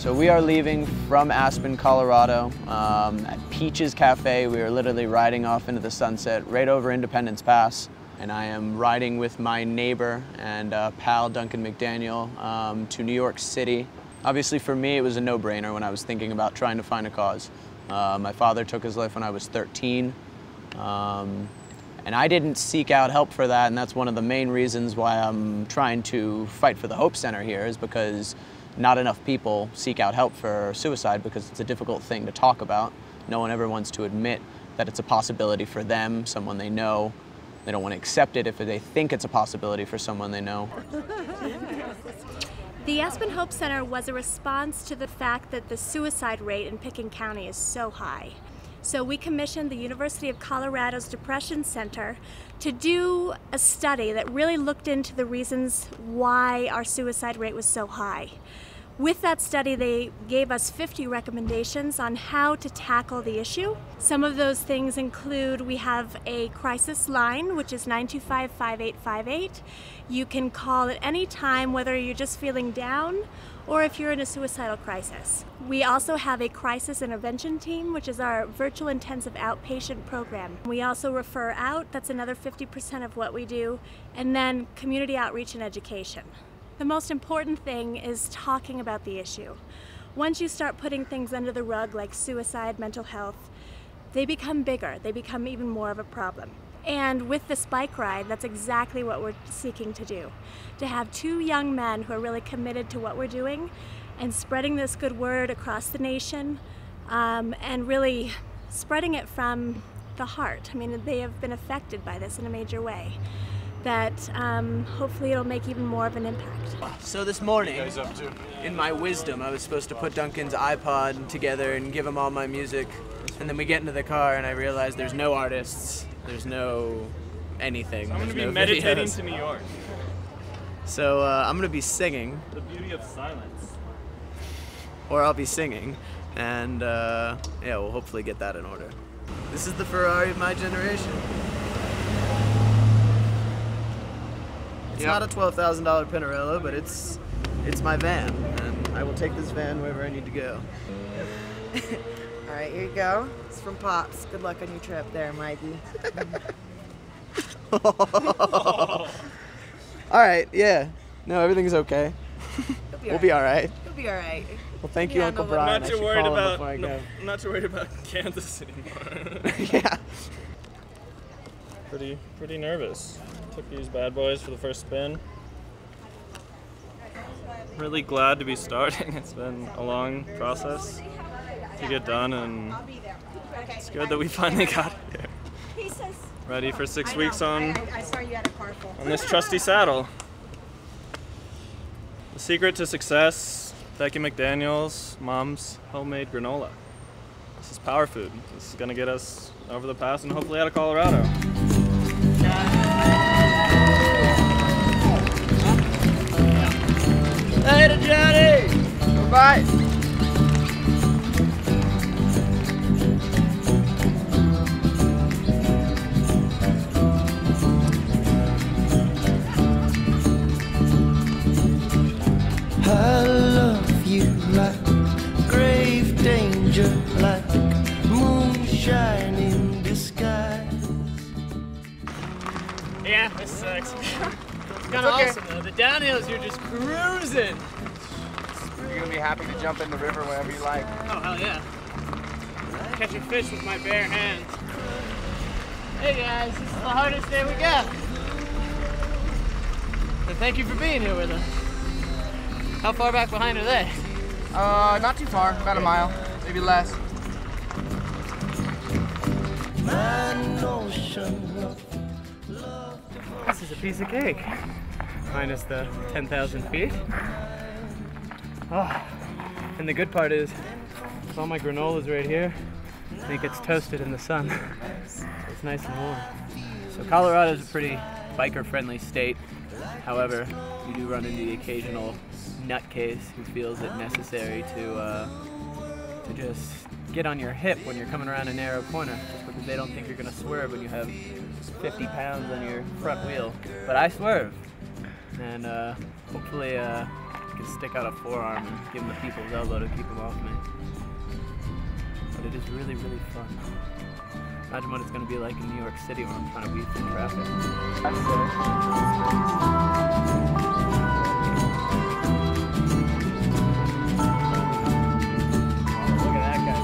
So we are leaving from Aspen, Colorado at Peach's Cafe. We are literally riding off into the sunset right over Independence Pass. And I am riding with my neighbor and pal Duncan McDaniel to New York City. Obviously for me it was a no-brainer when I was thinking about trying to find a cause. My father took his life when I was 13. And I didn't seek out help for that, and that's one of the main reasons why I'm trying to fight for the Hope Center here, is because not enough people seek out help for suicide because it's a difficult thing to talk about. No one ever wants to admit that it's a possibility for them, someone they know. They don't want to accept it if they think it's a possibility for someone they know. The Aspen Hope Center was a response to the fact that the suicide rate in Pickens County is so high. So we commissioned the University of Colorado's Depression Center to do a study that really looked into the reasons why our suicide rate was so high. With that study, they gave us 50 recommendations on how to tackle the issue. Some of those things include, we have a crisis line, which is 925-5858. You can call at any time, whether you're just feeling down or if you're in a suicidal crisis. We also have a crisis intervention team, which is our virtual intensive outpatient program. We also refer out, that's another 50% of what we do, and then community outreach and education. The most important thing is talking about the issue. Once you start putting things under the rug like suicide, mental health, they become bigger, they become even more of a problem. And with this bike ride, that's exactly what we're seeking to do. To have two young men who are really committed to what we're doing and spreading this good word across the nation and really spreading it from the heart. I mean, they have been affected by this in a major way. That hopefully it'll make even more of an impact. So this morning, in my wisdom, I was supposed to put Duncan's iPod together and give him all my music, and then we get into the car and I realized there's no artists, there's no anything. I'm going to be meditating to New York. So I'm going to be singing. The beauty of silence. Or I'll be singing, and yeah, we'll hopefully get that in order. This is the Ferrari of my generation. It's not a $12,000 Pinarello, but it's my van, and I will take this van wherever I need to go. All right, here you go. It's from Pops. Good luck on your trip there, Mikey. All right, yeah. No, everything's okay. We'll be all right. You'll be all right. Well, thank you, Uncle Brian. I'm not too worried about. I'm not too worried about Kansas anymore. Yeah. Pretty nervous. Took these bad boys for the first spin. Really glad to be starting. It's been a long process to get done, and it's good that we finally got here. Ready for 6 weeks on this trusty saddle. The secret to success, Becky McDaniel's mom's homemade granola. This is power food. This is gonna get us over the pass and hopefully out of Colorado. Later, Johnny! Bye-bye! I love you like grave danger, like moonshine in disguise. Yeah, this sucks. It's kind of awesome though. The downhills, you're just cruising. You're gonna be happy to jump in the river whenever you like. Oh, hell yeah. Catching fish with my bare hands. Hey guys, this is the hardest day we got. And thank you for being here with us. How far back behind are they? Not too far, about a mile, maybe less. This is a piece of cake. Minus the 10,000 feet. Oh, and the good part is, all my granola's right here. I think it's toasted in the sun. So it's nice and warm. So Colorado's a pretty biker-friendly state. However, you do run into the occasional nutcase who feels it necessary to just get on your hip when you're coming around a narrow corner, just because they don't think you're going to swerve when you have 50 pounds on your front wheel. But I swerve, and hopefully can stick out a forearm and give him the people's elbow to keep him off me. But it is really, really fun. Imagine what it's going to be like in New York City when I'm trying to weave through traffic. Look at that guy.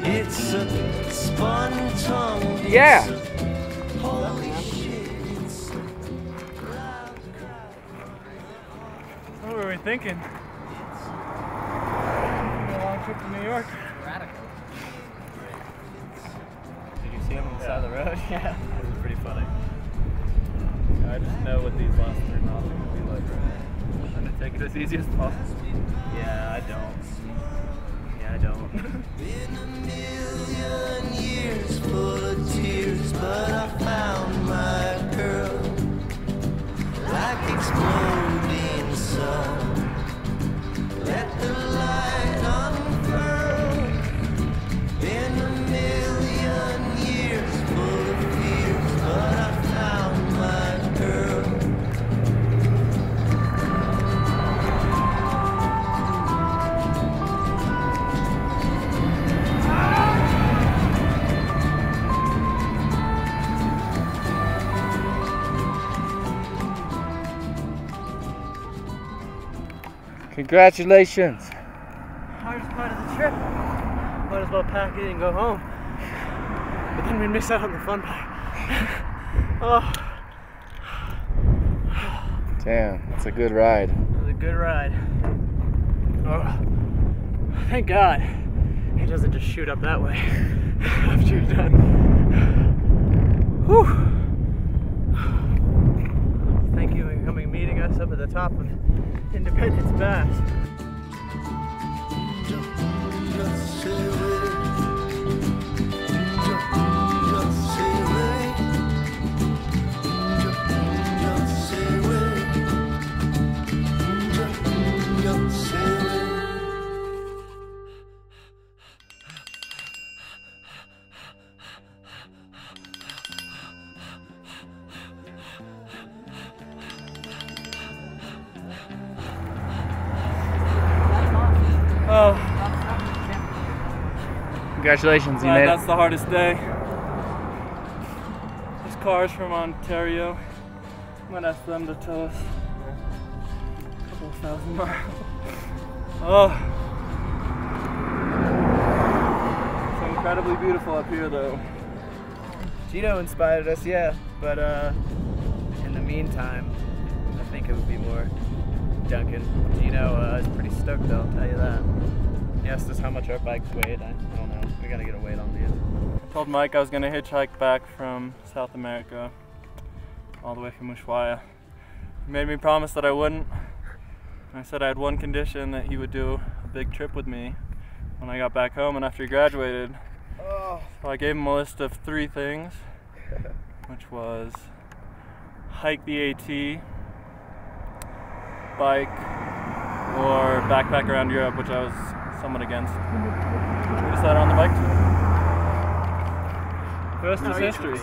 It's a spun tongue. Yeah! Holy shit, it's What were we thinking? A long trip to New York. Radical. Did you see him on the side of the road? Yeah. It was pretty funny. I just know what these last 3 miles are going to be like right now. I'm trying to take it as easy as possible. Yeah, I don't. Yeah, I don't. been a million years full of tears, but I found my girl like exploding sun. Let the light unfurl. Been a million years full of fears, but I found my girl. Congratulations. Hardest part of the trip. Might as well pack it and go home. But then we miss out on the fun part. Oh, Damn, that's a good ride. it was a good ride. Oh, thank God it doesn't just shoot up that way after you're done. Whew. Thank you for coming and meeting us up at the top of Independence Pass. Just say wait. Just say wait. Just say wait. Just say wait. Oh, Congratulations, you glad made that's it. the hardest day. This car's from Ontario. I'm gonna ask them to tell us a couple of thousand miles. Oh, it's incredibly beautiful up here, though. Gino inspired us, yeah, but in the meantime, I think it would be more Duncan. Gino is pretty stoked though, I'll tell you that. He asked us how much our bikes weighed. I don't know. We gotta get a weight on these. I told Mike I was gonna hitchhike back from South America, all the way from Ushuaia. He made me promise that I wouldn't. I said I had one condition, that he would do a big trip with me when I got back home and after he graduated. Oh. So I gave him a list of 3 things, which was hike the AT, bike, or backpack around Europe, which I was somewhat against. We decided on the bike tour. Rest is history.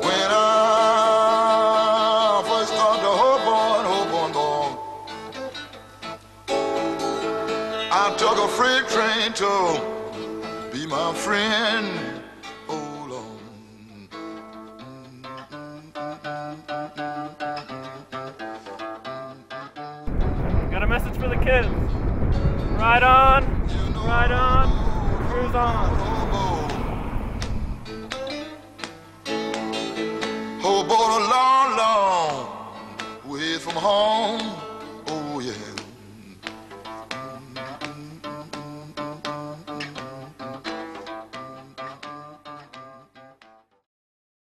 When I first come to Hoboken, I took a freight train to be my friend. Oh Lord. Got a message for the kids. Ride on, cruise on. Hoboken a long, long way from home.